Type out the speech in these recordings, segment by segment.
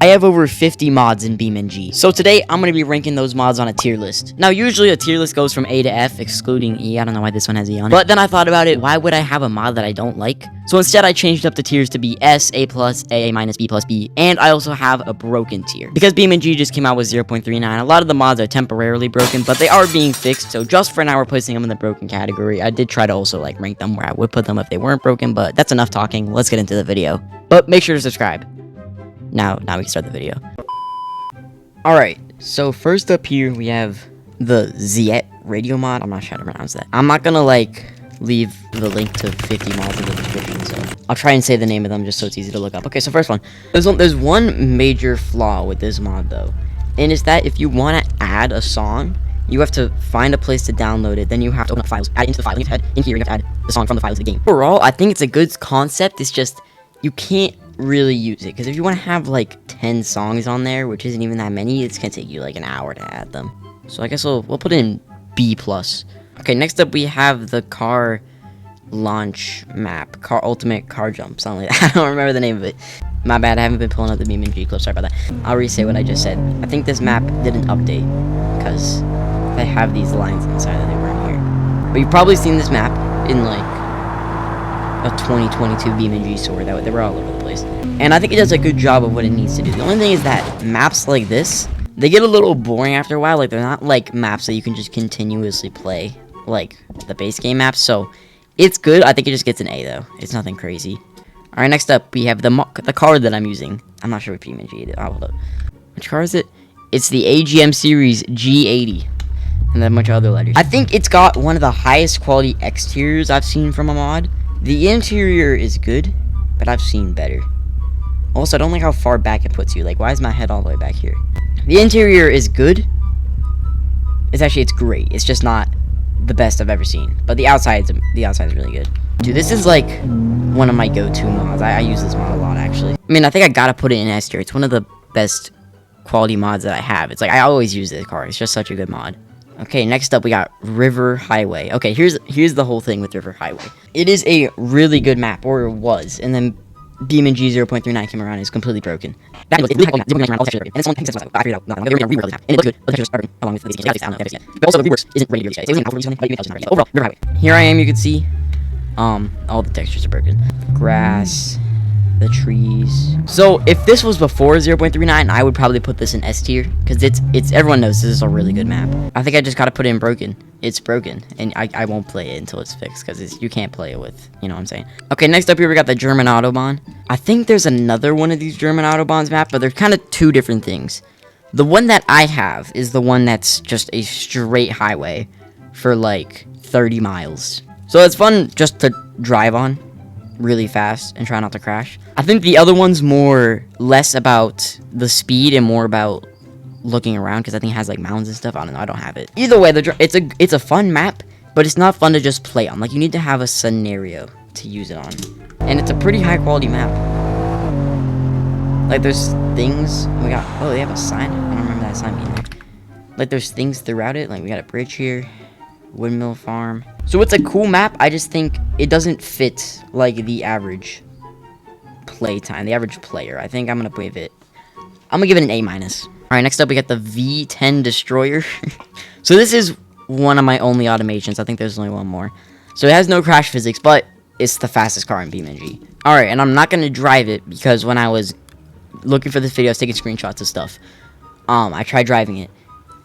I have over 50 mods in BeamNG. So today, I'm going to be ranking those mods on a tier list. Now, usually a tier list goes from A to F, excluding E. I don't know why this one has E on it. But then I thought about it, why would I have a mod that I don't like? So instead, I changed up the tiers to be S, A+, A-, B+, B, and I also have a broken tier. Because BeamNG just came out with 0.39, a lot of the mods are temporarily broken, but they are being fixed, so just for now, we're placing them in the broken category. I did try to also, rank them where I would put them if they weren't broken, but that's enough talking. Let's get into the video. But make sure to subscribe. Now we can start the video. Alright, so first up here, we have the Ziet radio mod. I'm not sure how to pronounce that. I'm not gonna, leave the link to 50 mods in the description, so I'll try and say the name of them just so it's easy to look up. Okay, so first one. There's one major flaw with this mod, though, and it's that if you want to add a song, you have to find a place to download it, then you have to open up files, add it into the file, you have to add in here, you have to add the song from the files of the game. Overall, I think it's a good concept, it's just, you can't really use it, because if you want to have, 10 songs on there, which isn't even that many, it's gonna take you, an hour to add them. So I guess we'll put it in B+. Okay, next up we have the car launch map. Car ultimate car jump, something like that. I don't remember the name of it. My bad, I haven't been pulling up the BeamNG clip, sorry about that. I'll re-say what I just said. I think this map didn't update, because they have these lines inside that they weren't here. But you've probably seen this map in, a 2022 BeamNG store. They were all over the place. And I think it does a good job of what it needs to do. The only thing is that maps like this, they get a little boring after a while. They're not maps that you can just continuously play, the base game maps. So it's good. I think it just gets an A, though. It's nothing crazy. Alright, next up, we have the car that I'm using. I'm not sure what BeamNG is. Oh, hold up. Which car is it? It's the AGM series G80. And then a bunch of other letters. I think it's got one of the highest quality exteriors I've seen from a mod. The interior is good, but I've seen better. Also, I don't like how far back it puts you. Why is my head all the way back here? The interior is good. It's great. It's just not the best I've ever seen. But the outside is really good. Dude, this is one of my go-to mods. I use this mod a lot, actually. I mean, I think I gotta put it in S tier. It's one of the best quality mods that I have. It's I always use this car. It's just such a good mod. Okay, next up we got River Highway. Okay, here's the whole thing with River Highway. It is a really good map, or it was, and then BeamNG 0.39 came around and it's completely broken. That was really and it's one thing that's I figured out. No, they're rework this map, and it looks good. But just along with these games, I don't know if it's but also the reworks isn't ready to release yet. It was an alpha release, but even though overall, River Highway. Here I am, you can see, all the textures are broken. Grass, the trees. So if this was before 0.39, I would probably put this in S tier, because it's everyone knows this is a really good map. I think I just gotta put it in broken. It's broken, and I won't play it until it's fixed, because you can't play it with, you know what I'm saying. Okay, next up here we got the German Autobahn. I think there's another one of these German Autobahns map, but they're kind of two different things. The one that I have is the one that's just a straight highway for 30 miles. So it's fun just to drive on really fast and try not to crash. I think the other one's less about the speed and more about looking around, because I think it has mountains and stuff. I don't know, I don't have it. Either way, it's a fun map, but it's not fun to just play on. You need to have a scenario to use it on, and it's a pretty high quality map. There's things we got. Oh, they have a sign. I don't remember that sign being there. There's things throughout it. We got a bridge here, windmill farm. So it's a cool map. I just think it doesn't fit the average playtime, the average player. I think I'm gonna give it an A-. Alright, next up we got the V10 Destroyer. So this is one of my only automations. I think there's only one more. So it has no crash physics, but it's the fastest car in BeamNG. Alright, and I'm not gonna drive it, because when I was looking for this video, I was taking screenshots of stuff. I tried driving it,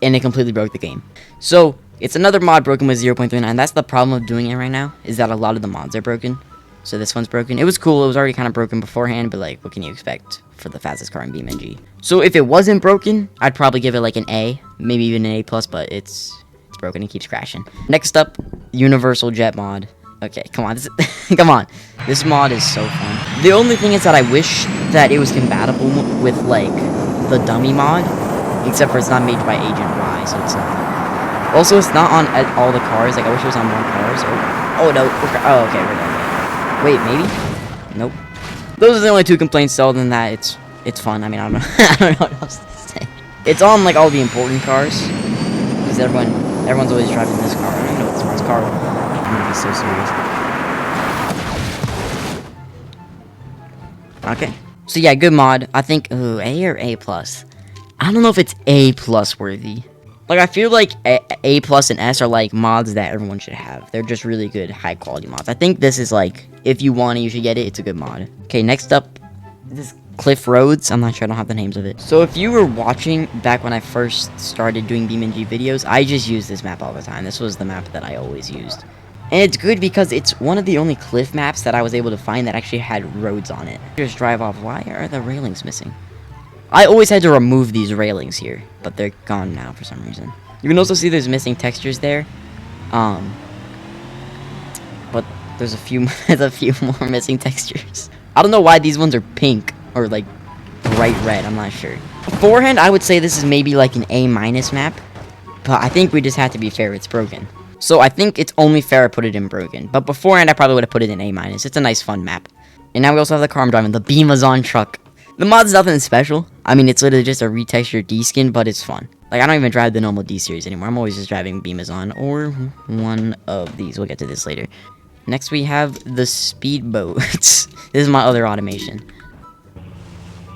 and it completely broke the game. So it's another mod broken with 0.39. That's the problem of doing it right now, is that a lot of the mods are broken. So this one's broken. It was cool. It was already kind of broken beforehand, but what can you expect for the fastest car in BeamNG? So if it wasn't broken, I'd probably give it an A, maybe even an A+, but it's broken and keeps crashing. Next up, Universal Jet mod. Okay, come on. Come on. This mod is so fun. The only thing is that I wish that it was compatible with the dummy mod, except for it's not made by Agent Y, so it's not. Also, it's not on all the cars. I wish it was on more cars. Oh no. Oh, okay, we're done. Wait, maybe? Nope. Those are the only two complaints. Other than that, it's fun. I mean, I don't know. I don't know what else to say. It's on all the important cars, because everyone's always driving this car. I don't know this one's car. I'm gonna be so serious. Okay. So yeah, good mod. I think, ooh, A or A plus. I don't know if it's A plus worthy. Like, I feel like A plus and S are like mods that everyone should have. They're just really good, high quality mods. I think this is like, if you want it, you should get it. It's a good mod. Okay, next up, this Cliff Roads. I'm not sure, I don't have the names of it. So if you were watching back when I first started doing BeamNG videos, I just used this map all the time. This was the map that I always used. And it's good because it's one of the only cliff maps that I was able to find that actually had roads on it. Just drive off. Why are the railings missing? I always had to remove these railings here, but they're gone now for some reason. You can also see there's missing textures there. But there's a few more missing textures. I don't know why these ones are pink or like bright red. I'm not sure. Beforehand, I would say this is maybe like an A- map, but I think we just have to be fair. It's broken. So I think it's only fair I put it in broken. But beforehand, I probably would have put it in A-. It's a nice, fun map. And now we also have the car I'm driving, the BeamNG truck. The mod's nothing special. I mean, it's literally just a retextured D skin, but it's fun. Like, I don't even drive the normal D series anymore. I'm always just driving BeamNG or one of these. We'll get to this later. Next, we have the speedboats. This is my other automation.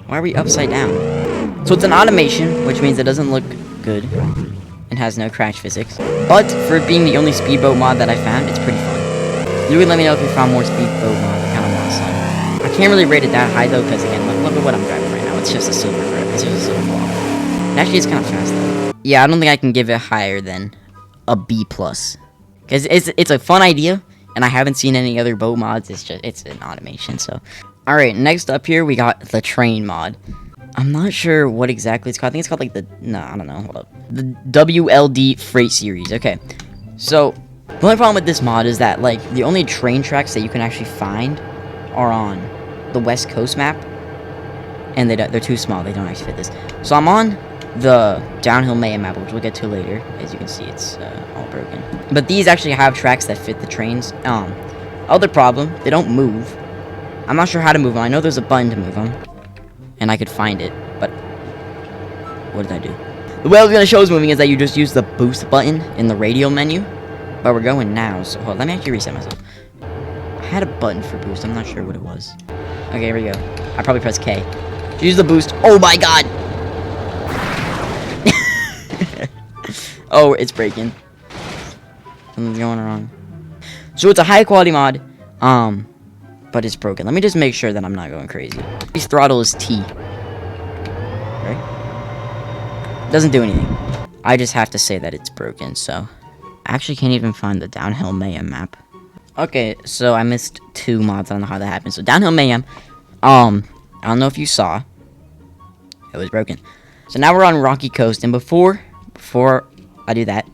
Why are we upside down? So it's an automation, which means it doesn't look good. And has no crash physics. But for it being the only speedboat mod that I found, it's pretty fun. You can let me know if you found more speedboat mods. I kind of want some. I can't really rate it that high though, because again, look at what I'm driving right now. It's just a silver grip. It's just a silver block. And actually, it's kind of fast though. Yeah, I don't think I can give it higher than a B plus, because it's a fun idea, and I haven't seen any other boat mods. It's an automation. So, all right, next up here we got the train mod. I'm not sure what exactly it's called. I think it's called like I don't know. Hold up. The WLD Freight Series. Okay. So, the only problem with this mod is that, like, the only train tracks that you can actually find are on the West Coast map. And they're too small. They don't actually fit this. So, I'm on the Downhill Mayhem map, which we'll get to later. As you can see, it's all broken. But these actually have tracks that fit the trains. Other problem, they don't move. I'm not sure how to move them. I know there's a button to move them. And I could find it, but what did I do? The way I was going to show is moving is that you just use the boost button in the radio menu, but we're going now, so hold on, let me actually reset myself. I had a button for boost, I'm not sure what it was. Okay, here we go. I probably pressed K. Use the boost. Oh my god! Oh, it's breaking. Something's going wrong. So it's a high quality mod, but it's broken. Let me just make sure that I'm not going crazy. This throttle is T. Right? Doesn't do anything. I just have to say that it's broken, so... I actually can't even find the Downhill Mayhem map. Okay, so I missed 2 mods. I don't know how that happened. So Downhill Mayhem, I don't know if you saw. It was broken. So now we're on Rocky Coast, and before I do that,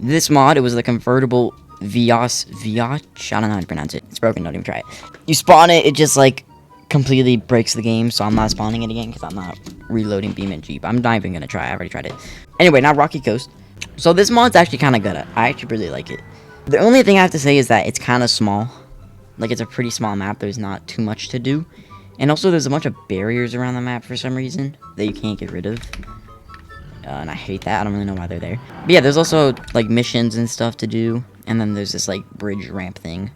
this mod, it was the convertible Vios, I don't know how to pronounce it. It's broken, don't even try it. You spawn it, it just like completely breaks the game, so I'm not spawning it again because I'm not reloading BeamNG, but I'm not even gonna try. I already tried it. Anyway, now Rocky Coast. So this mod's actually kind of good. I actually really like it. The only thing I have to say is that it's kind of small. Like, it's a pretty small map. There's not too much to do. And also, there's a bunch of barriers around the map for some reason that you can't get rid of. And I hate that. I don't really know why they're there. But yeah, there's also, like, missions and stuff to do. And then there's this, like, bridge ramp thing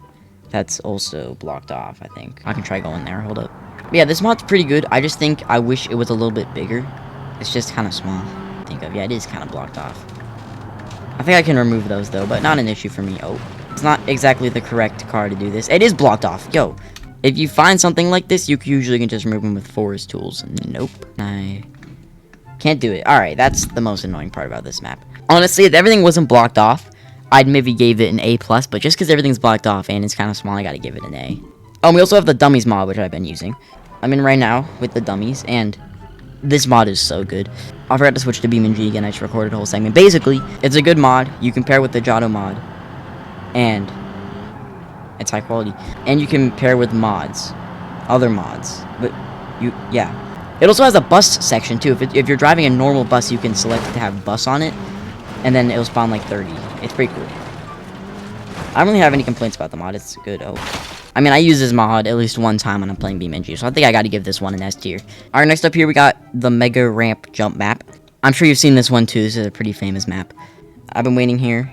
that's also blocked off, I think. I can try going there. Hold up. But yeah, this mod's pretty good. I just think I wish it was a little bit bigger. It's just kind of small. Think of. Yeah, it is kind of blocked off. I think I can remove those, though, but not an issue for me. Oh, it's not exactly the correct car to do this. It is blocked off. Yo, if you find something like this, you usually can just remove them with forest tools. Nope. I can't do it. Alright, that's the most annoying part about this map. Honestly, if everything wasn't blocked off, I'd maybe give it an A+, but just because everything's blocked off and it's kind of small, I gotta give it an A. Oh, and we also have the dummies mod, which I've been using. I'm in right now with the dummies, and this mod is so good. I forgot to switch to BeamNG again. I just recorded a whole segment. Basically, it's a good mod. You can pair with the Jotto mod, and it's high quality. And you can pair with mods, other mods. But yeah. It also has a bus section too. If you're driving a normal bus, you can select to have bus on it, and then it'll spawn like 30. It's pretty cool. I don't really have any complaints about the mod. It's good. Oh. I mean, I use this mod at least one time when I'm playing BeamNG, so I think I gotta give this one an S tier. Alright, next up here we got the Mega Ramp Jump map. I'm sure you've seen this one too. This is a pretty famous map. I've been waiting here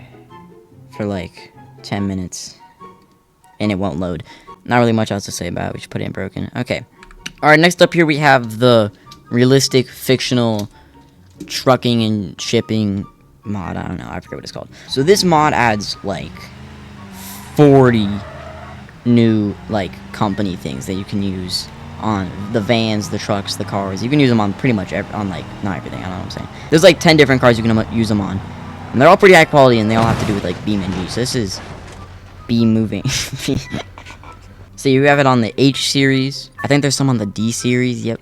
for like 10 minutes, and it won't load. Not really much else to say about it. We should put it in broken. Okay. Alright, next up here we have the realistic fictional trucking and shipping mod. I don't know, I forget what it's called. So this mod adds like 40 new like company things that you can use on the vans, the trucks, the cars. You can use them on pretty much on like not everything. I don't know what I'm saying. There's like 10 different cars you can use them on, and they're all pretty high quality, and they all have to do with like BeamNG. So this is Beam moving. So you have it on the H series. I think there's some on the D series. Yep.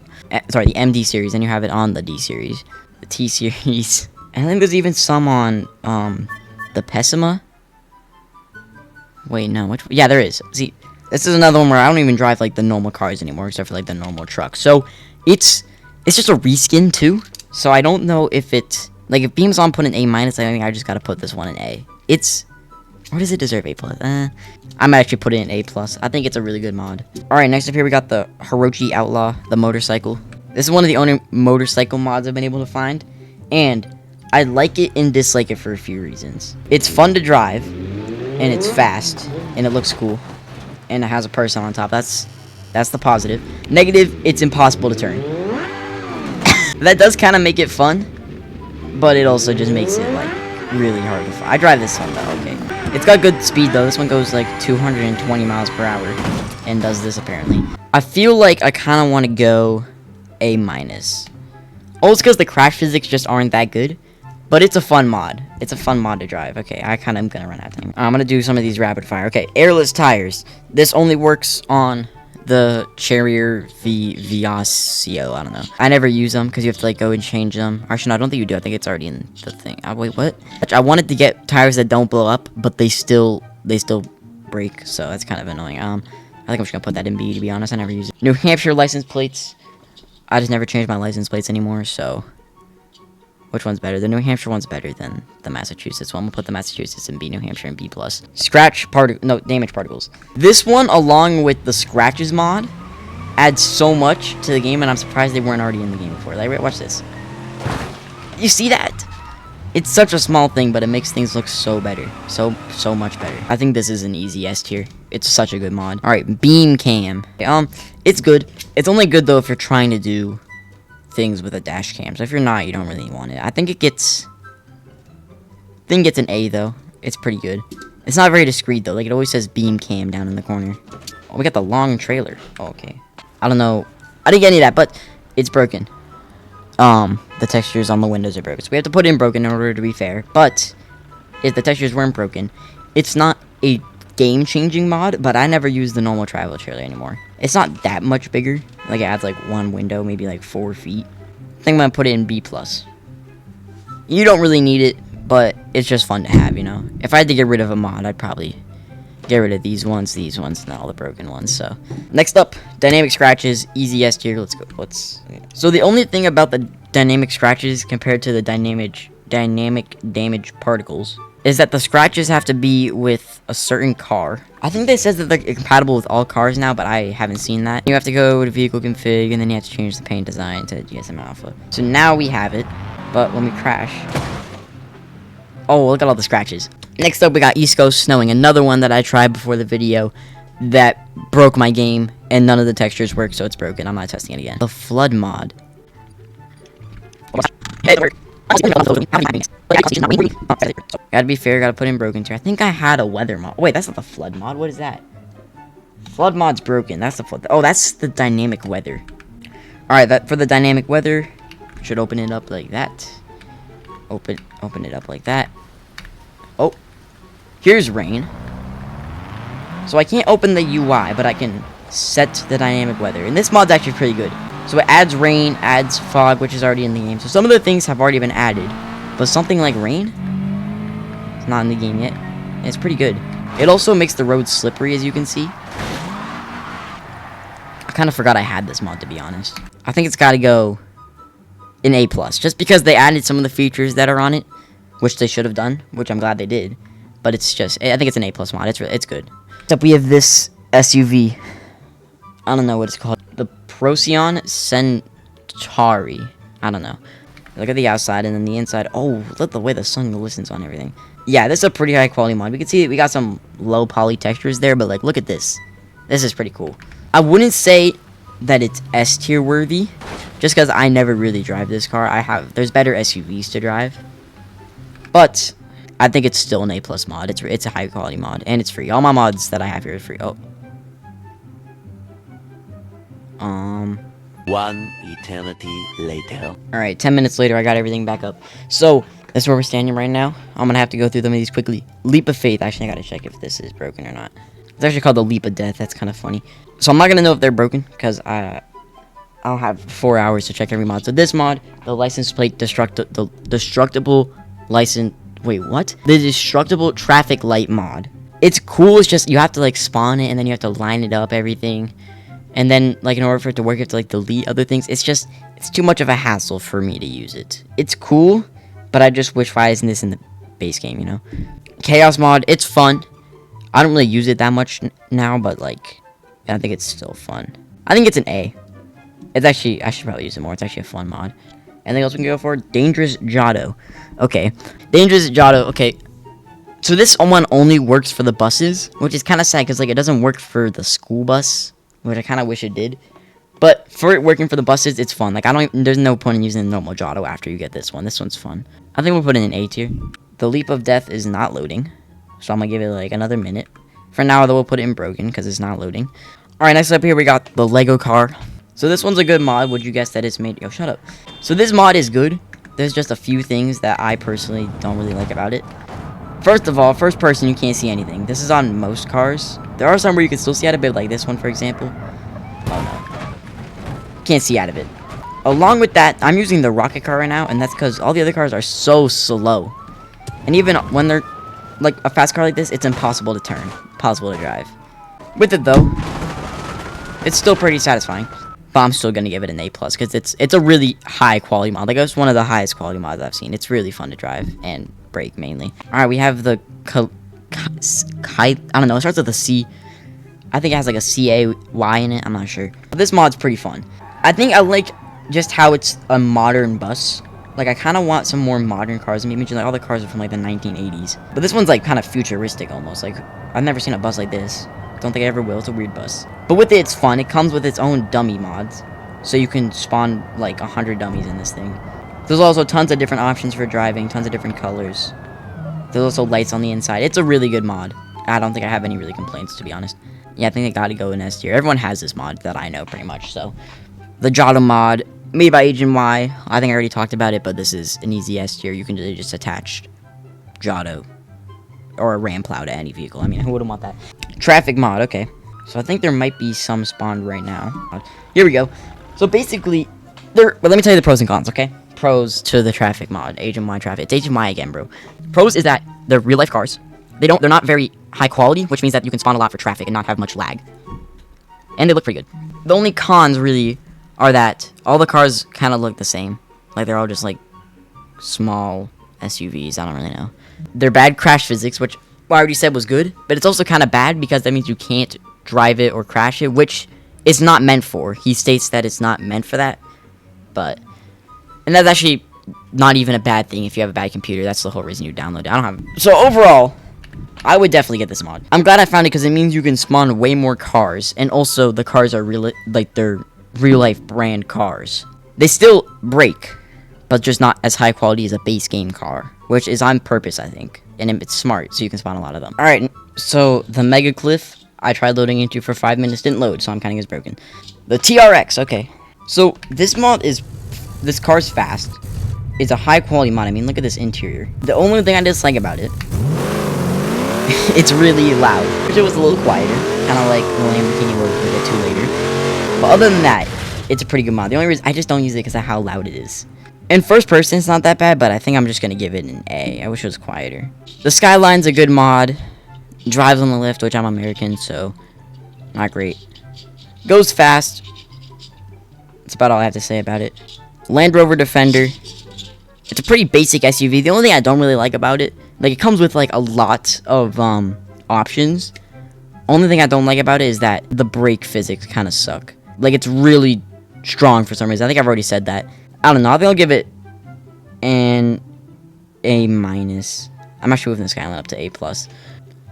Sorry, the MD series. And you have it on the D series, the T series, and I think there's even some on the Pessima. Wait, no. Yeah, there is. See, this is another one where I don't even drive like the normal cars anymore, except for like the normal trucks. So it's just a reskin too. So I don't know if it's like if Beam's on put an A-, I think I just gotta put this one in A. Or does it deserve A+? I'm actually putting it in A+. I think it's a really good mod. Alright, next up here we got the Hirochi Outlaw, the motorcycle. This is one of the only motorcycle mods I've been able to find. And I like it and dislike it for a few reasons. It's fun to drive, and it's fast, and it looks cool. And it has a person on top. That's the positive. Negative, it's impossible to turn. That does kind of make it fun, but it also just makes it like really hard to find. I drive this one though, okay. It's got good speed though. This one goes like 220 miles per hour and does this apparently. I feel like I kind of want to go A-. Oh, it's because the crash physics just aren't that good. But it's a fun mod. It's a fun mod to drive. Okay, I kind of am going to run out of time. I'm going to do some of these rapid fire. Okay, airless tires. This only works on the Charrier Viasio. I don't know. I never use them because you have to like go and change them. Actually, no, I don't think you do. I think it's already in the thing. Wait, what? I wanted to get tires that don't blow up, but they still break. So that's kind of annoying. I think I'm just going to put that in B, to be honest. I never use it. New Hampshire license plates. I just never changed my license plates anymore, so... Which one's better? The New Hampshire one's better than the Massachusetts one. We'll put the Massachusetts in B, New Hampshire in B+. Damage particles. This one, along with the scratches mod, adds so much to the game, and I'm surprised they weren't already in the game before. Like, wait, watch this. You see that? It's such a small thing, but it makes things look so better. So much better. I think this is an easy S tier. It's such a good mod. Alright, Beam Cam. It's good. It's only good, though, if you're trying to do things with a dash cam. So if you're not, you don't really want it. I think it gets an A though. It's pretty good. It's not very discreet though. Like it always says Beam Cam down in the corner. Oh, we got the long trailer. Oh, okay. I don't know. I didn't get any of that, but it's broken. The textures on the windows are broken. So we have to put it in broken in order to be fair. But if the textures weren't broken, it's not a game-changing mod, but I never use the normal travel trailer anymore. It's not that much bigger. Like, it adds, like, one window, maybe, like, 4 feet. I think I'm gonna put it in B+. You don't really need it, but it's just fun to have, you know? If I had to get rid of a mod, I'd probably get rid of these ones, and then all the broken ones, so. Next up, dynamic scratches, easy S tier. Let's go. So the only thing about the dynamic scratches compared to the dynamic damage particles is that the scratches have to be with a certain car. I think they said that they're compatible with all cars now, but I haven't seen that. You have to go to vehicle config, and then you have to change the paint design to GSM Alpha. So now we have it, but when we crash... Oh, look at all the scratches. Next up, we got East Coast Snowing, another one that I tried before the video that broke my game, and none of the textures work, so it's broken. I'm not testing it again. The Flood mod. Gotta be fair, gotta put in broken tier. I think I had a weather mod. Wait, that's not the flood mod. What is that? Flood mod's broken. That's the flood. Oh, that's the dynamic weather. Alright, that for the dynamic weather, should open it up like that. Open it up like that. Oh, here's rain. So I can't open the UI, but I can set the dynamic weather. And this mod's actually pretty good. So it adds rain, adds fog, which is already in the game. So some of the things have already been added. But something like rain, it's not in the game yet. And it's pretty good. It also makes the road slippery, as you can see. I kind of forgot I had this mod, to be honest. I think it's got to go in A+. Just because they added some of the features that are on it, which they should have done, which I'm glad they did. But it's just, I think it's an A+ mod. It's good. Except we have this SUV. I don't know what it's called. The Procyon Centauri. I don't know. Look at the outside and then the inside. Oh, look at the way the sun glistens on everything. Yeah, this is a pretty high quality mod. We can see we got some low poly textures there, but like, look at this. This is pretty cool. I wouldn't say that it's S tier worthy, just because I never really drive this car. There's better SUVs to drive, but I think it's still an A+ mod. It's a high quality mod, and it's free. All my mods that I have here are free. One eternity later. Alright, 10 minutes later, I got everything back up. So, that's where we're standing right now. I'm gonna have to go through them of these quickly. Leap of faith. Actually, I gotta check if this is broken or not. It's actually called the leap of death. That's kind of funny. So, I'm not gonna know if they're broken, because I'll have 4 hours to check every mod. So, this mod, the license plate destructible license... Wait, what? The destructible traffic light mod. It's cool, it's just, you have to, like, spawn it, and then you have to line it up, everything. And then, like, in order for it to work, you have to, like, delete other things. It's too much of a hassle for me to use it. It's cool, but I just wish, why isn't this in the base game, you know? Chaos mod, it's fun. I don't really use it that much now, but, like, I think it's still fun. I think it's an A. It's actually, I should probably use it more. It's actually a fun mod. Anything else we can go for? Dangerous Giotto. Okay. Dangerous Giotto, okay. So this one only works for the buses, which is kind of sad, because, like, it doesn't work for the school bus, which I kind of wish it did. But for it working for the buses, it's fun. Like, there's no point in using the normal Giotto after you get this one. This one's fun. I think we'll put it in A tier. The Leap of Death is not loading, so I'm gonna give it, like, another minute. For now, though, we'll put it in broken, because it's not loading. Alright, next up here, we got the Lego car. So this one's a good mod. Would you guess that it's made... Yo, shut up. So this mod is good. There's just a few things that I personally don't really like about it. First of all, first person, you can't see anything. This is on most cars. There are some where you can still see out of it, like this one, for example. Oh, no. Can't see out of it. Along with that, I'm using the rocket car right now, and that's because all the other cars are so slow. And even when they're, like, a fast car like this, it's impossible to turn. Impossible to drive. With it, though, it's still pretty satisfying. But I'm still gonna give it an A+, because it's a really high quality mod. Like, it's one of the highest quality mods I've seen. It's really fun to drive and brake mainly. All right, we have the I don't know. It starts with a C. I think it has like a CAY in it. I'm not sure. But this mod's pretty fun. I think I like just how it's a modern bus. Like, I kind of want some more modern cars. Maybe like all the cars are from like the 1980s. But this one's like kind of futuristic almost. Like, I've never seen a bus like this. Don't think I ever will. It's a weird bus. But with it, it's fun. It comes with its own dummy mods. So you can spawn like 100 dummies in this thing. There's also tons of different options for driving. Tons of different colors. There's also lights on the inside. It's a really good mod. I don't think I have any really complaints, to be honest. Yeah, I think I gotta go in S tier. Everyone has this mod that I know pretty much. So, the Giotto mod, made by Agent Y. I think I already talked about it, but this is an easy S tier. You can just attach Giotto or a ram plow to any vehicle. I mean, who wouldn't want that? Traffic mod, okay. So I think there might be some spawned right now. Here we go. So basically, but let me tell you the pros and cons, okay? Pros to the traffic mod, Agent Y traffic. It's Agent Y again, bro. Pros is that they're real life cars. They're not very high quality, which means that you can spawn a lot for traffic and not have much lag. And they look pretty good. The only cons really are that all the cars kind of look the same. Like, they're all just like small SUVs. I don't really know. They're bad crash physics, which I already said was good, but it's also kind of bad because that means you can't drive it or crash it, which it's not meant for. He states that it's not meant for that, and that's actually not even a bad thing if you have a bad computer. That's the whole reason you download it. I don't have... So overall, I would definitely get this mod. I'm glad I found it because it means you can spawn way more cars, and also the cars are real, like, they're real life brand cars. They still break, but just not as high quality as a base game car, which is on purpose, I think. And it's smart, so you can spawn a lot of them. Alright, so the Mega Cliff, I tried loading into for 5 minutes, didn't load, so I'm kind of just broken. The TRX, okay. So, this car's fast. It's a high quality mod. I mean, look at this interior. The only thing I dislike about it, it's really loud. I wish it was a little quieter, kind of like the Lamborghini we'll get to later. But other than that, it's a pretty good mod. The only reason I just don't use it because of how loud it is. In first person, it's not that bad, but I think I'm just going to give it an A. I wish it was quieter. The Skyline's a good mod. Drives on the lift, which I'm American, so not great. Goes fast. That's about all I have to say about it. Land Rover Defender. It's a pretty basic SUV. The only thing I don't really like about it, like, it comes with, like, a lot of options. Only thing I don't like about it is that the brake physics kind of suck. Like, it's really strong for some reason. I think I've already said that. I don't know. I think I'll give it an A-. I'm actually moving the Skyline up to A+.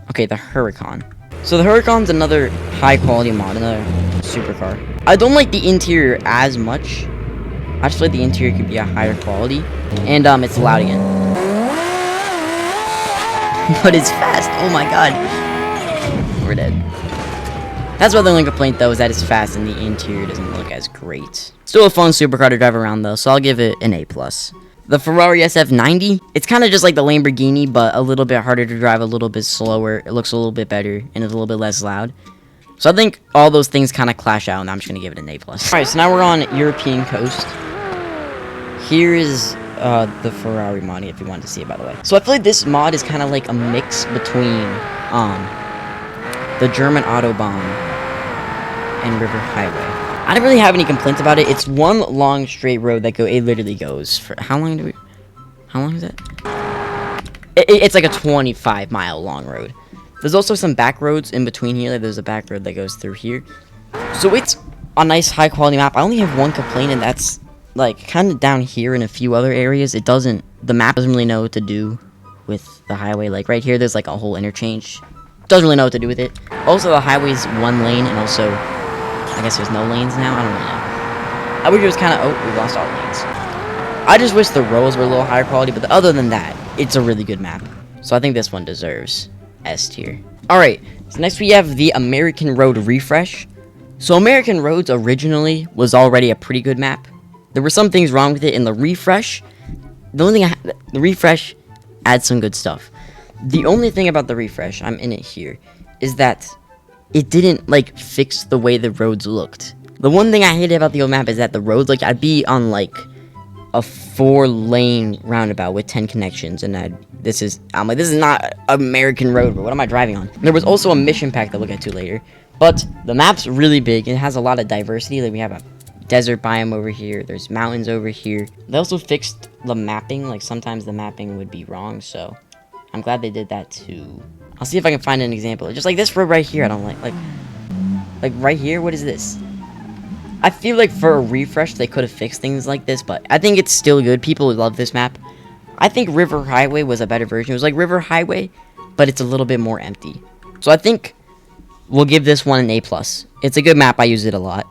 Okay, the Huracan. So the Huracan's another high quality mod, another supercar. I don't like the interior as much. I just feel like the interior could be a higher quality. And it's loud again. But it's fast. Oh my god. We're dead. That's why the only complaint though is that it's fast and the interior doesn't look as great. Still a fun supercar to drive around though, so I'll give it an A+. The Ferrari SF90, it's kind of just like the Lamborghini, but a little bit harder to drive, a little bit slower. It looks a little bit better, and it's a little bit less loud. So I think all those things kind of clash out, and I'm just going to give it an A+. Alright, so now we're on European coast. Here is the Ferrari mod, if you wanted to see it, by the way. So I feel like this mod is kind of like a mix between the German Autobahn and River Highway. I don't really have any complaints about it. It's one long straight road that it literally goes for how long is it? It's like a 25-mile long road. There's also some back roads in between here. Like there's a back road that goes through here. So it's a nice high quality map. I only have one complaint, and that's like kind of down here in a few other areas. The map doesn't really know what to do with the highway. Like right here, there's like a whole interchange. Doesn't really know what to do with it. Also, the highway's one lane, and also I guess there's no lanes now. I don't really know. I wish it was kind of... Oh, we lost all lanes. I just wish the roads were a little higher quality, but other than that, it's a really good map. So I think this one deserves S tier. Alright, so next we have the American Road Refresh. So American Roads originally was already a pretty good map. There were some things wrong with it in the refresh. The refresh adds some good stuff. The only thing about the refresh, I'm in it here, is that it didn't, like, fix the way the roads looked. The one thing I hated about the old map is that the roads, like, I'd be on, like, a 4-lane roundabout with 10 connections, and this is not American Road, but what am I driving on? There was also a mission pack that we'll get to later, but the map's really big. It has a lot of diversity. Like, we have a desert biome over here. There's mountains over here. They also fixed the mapping. Like, sometimes the mapping would be wrong, so I'm glad they did that too. I'll see if I can find an example. Just like this road right here, I don't like right here. What is this? I feel like for a refresh, they could have fixed things like this, but I think it's still good. People love this map. I think River Highway was a better version. It was like River Highway, but it's a little bit more empty. So I think we'll give this one an A+. It's a good map. I use it a lot.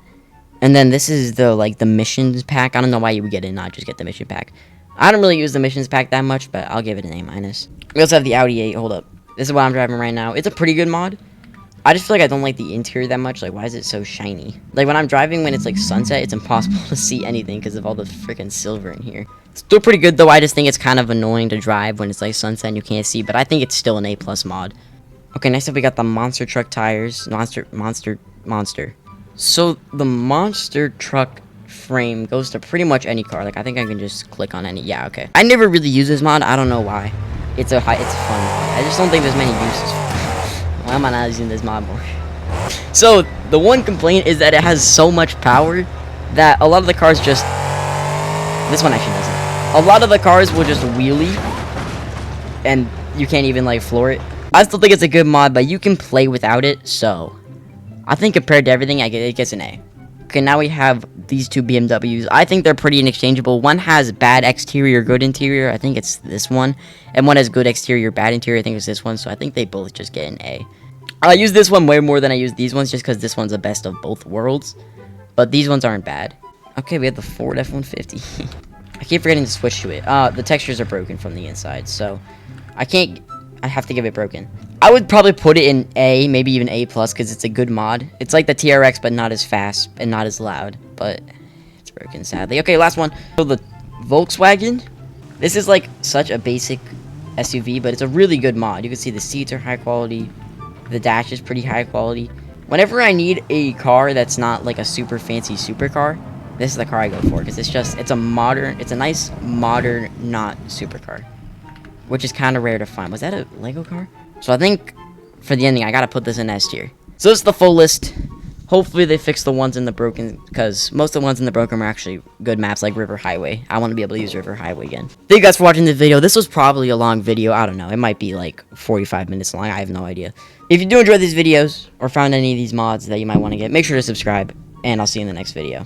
And then this is the missions pack. I don't know why you would get it, not just get the mission pack. I don't really use the missions pack that much, but I'll give it an A-. We also have the Audi 8. Hold up. This is what I'm driving right now. It's a pretty good mod. I just feel like I don't like the interior that much. Like, why is it so shiny? Like, when I'm driving when it's, like, sunset, it's impossible to see anything because of all the freaking silver in here. It's still pretty good, though. I just think it's kind of annoying to drive when it's, like, sunset and you can't see. But I think it's still an A+ mod. Okay, next up we got the monster truck tires. Monster. So, the monster truck frame goes to pretty much any car. Like, I think I can just click on any. Yeah, okay. I never really use this mod. I don't know why. It's a fun mod. I just don't think there's many uses for it. Why am I not using this mod more? So, the one complaint is that it has so much power that a lot of the cars just... This one actually doesn't. A lot of the cars will just wheelie, and you can't even, like, floor it. I still think it's a good mod, but you can play without it, so... I think compared to everything, it gets an A. Okay, now we have these two BMWs. I think they're pretty interchangeable. One has bad exterior, good interior. I think it's this one. And one has good exterior, bad interior. I think it's this one. So I think they both just get an A. I use this one way more than I use these ones just because this one's the best of both worlds. But these ones aren't bad. Okay, we have the Ford F-150. I keep forgetting to switch to it. The textures are broken from the inside. So I have to give it broken. I would probably put it in A, maybe even A+, because it's a good mod. It's like the TRX, but not as fast and not as loud. But it's broken, sadly. Okay, last one. So the Volkswagen. This is like such a basic SUV, but it's a really good mod. You can see the seats are high quality. The dash is pretty high quality. Whenever I need a car that's not like a super fancy supercar, this is the car I go for, because it's a nice modern, not supercar, which is kind of rare to find. Was that a Lego car? So I think for the ending, I gotta put this in S tier. So this is the full list. Hopefully they fix the ones in the broken, because most of the ones in the broken are actually good maps like River Highway. I want to be able to use River Highway again. Thank you guys for watching this video. This was probably a long video. I don't know. It might be like 45 minutes long. I have no idea. If you do enjoy these videos or found any of these mods that you might want to get, make sure to subscribe, and I'll see you in the next video.